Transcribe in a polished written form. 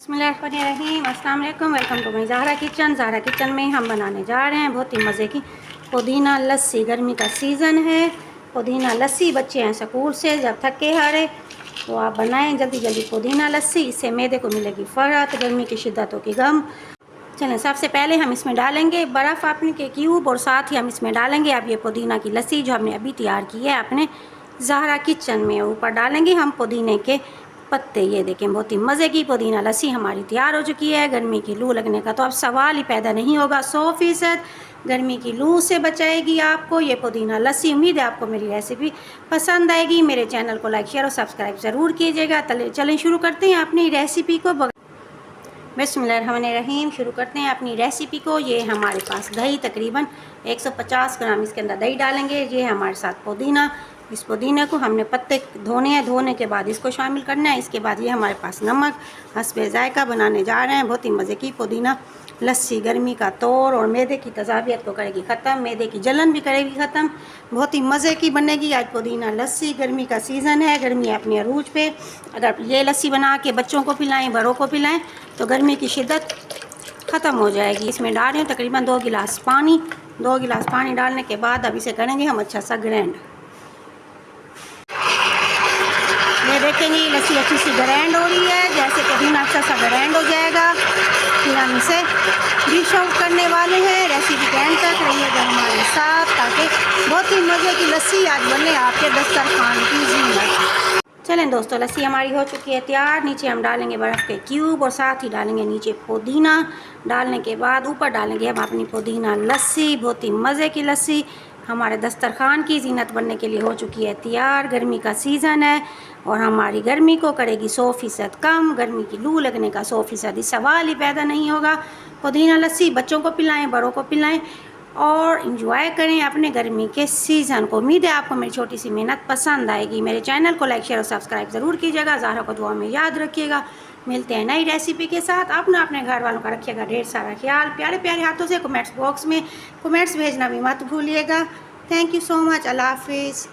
बिस्मिल्लाहिर्रहमानिर्रहीम, अस्सलाम वालेकुम। Welcome to my Zahra kitchen. Zahra kitchen में हम बनाने जा रहे हैं बहुत ही मज़े की पुदीना लस्सी। गर्मी का सीज़न है, पुदीना लस्सी। बच्चे हैं स्कूल से, जब थके हारे तो आप बनाएं जल्दी जल्दी पुदीना लस्सी। इससे मैदे को मिलेगी फ़राहत, गर्मी की शिद्दतों की गम। चलें, सबसे पहले हम इसमें डालेंगे बर्फ़ आपने के क्यूब, और साथ ही हम इसमें डालेंगे अब ये पुदीना की लस्सी जो हमने अभी तैयार की है अपने ज़हरा किचन में। ऊपर डालेंगे हम पुदीने के पत्ते। ये देखें, बहुत ही मज़े की पुदीना लस्सी हमारी तैयार हो चुकी है। गर्मी की लू लगने का तो अब सवाल ही पैदा नहीं होगा। 100% गर्मी की लू से बचाएगी आपको ये पुदीना लस्सी। उम्मीद है आपको मेरी रेसिपी पसंद आएगी। मेरे चैनल को लाइक शेयर और सब्सक्राइब ज़रूर कीजिएगा। चलें शुरू करते हैं अपनी रेसिपी को। बिस्मिल्लाहिर्रहमानिर्रहीम, शुरू करते हैं अपनी रेसिपी को। ये हमारे पास दही तकरीबन 150 ग्राम इसके अंदर दही डालेंगे। ये है हमारे साथ पुदीना। इस पुदीने को हमने पत्ते धोने हैं, धोने के बाद इसको शामिल करना है। इसके बाद ये हमारे पास नमक हस्बे ज़ायका बनाने जा रहे हैं बहुत ही मज़े की पुदीना लस्सी। गर्मी का तौर और मैदे की तज़ाबियत को करेगी ख़त्म, मैदे की जलन भी करेगी ख़त्म। बहुत ही मज़े की बनेगी आज पुदीना लस्सी। गर्मी का सीज़न है, गर्मी है अपने अरूज पे। अगर ये लस्सी बना के बच्चों को पिलाएं, बड़ों को पिलाएं तो गर्मी की शिद्दत ख़त्म हो जाएगी। इसमें डाल रही हूँ तकरीबन 2 गिलास पानी। 2 गिलास पानी डालने के बाद अब इसे करेंगे हम अच्छा सा ग्राइंड। ये देखेंगे लस्सी अच्छी सी ग्राइंड हो रही है। जैसे पुदीना अच्छा सा ग्राइंड हो जाएगा फिर हम इसे डिश आउट करने वाले हैं। रेसिपी के एंड तक रहिएगा हमारे साथ ताकि बहुत ही मज़े की लस्सी आज बने आपके दस्तरखान की ज़ीनत। चलें दोस्तों, लस्सी हमारी हो चुकी है तैयार। नीचे हम डालेंगे बर्फ़ के क्यूब और साथ ही डालेंगे नीचे पुदीना। डालने के बाद ऊपर डालेंगे हम अपनी पुदीना लस्सी। बहुत ही मज़े की लस्सी हमारे दस्तरखान की ज़ीनत बनने के लिए हो चुकी है तैयार। गर्मी का सीज़न है और हमारी गर्मी को करेगी 100% कम। गर्मी की लू लगने का 100% सवाल ही पैदा नहीं होगा। पुदीना लस्सी बच्चों को पिलाएं, बड़ों को पिलाएं और इंजॉय करें अपने गर्मी के सीज़न को। उम्मीद है आपको मेरी छोटी सी मेहनत पसंद आएगी। मेरे चैनल को लाइक शेयर और सब्सक्राइब ज़रूर कीजिएगा। ज़हरा को दुआ में याद रखिएगा। मिलते हैं नई रेसिपी के साथ। अपने घर वालों का रखिएगा ढेर सारा ख्याल। प्यारे प्यारे हाथों से कमेंट्स बॉक्स में कमेंट्स भेजना भी मत भूलिएगा। Thank you so much. अल्लाह हाफिज़।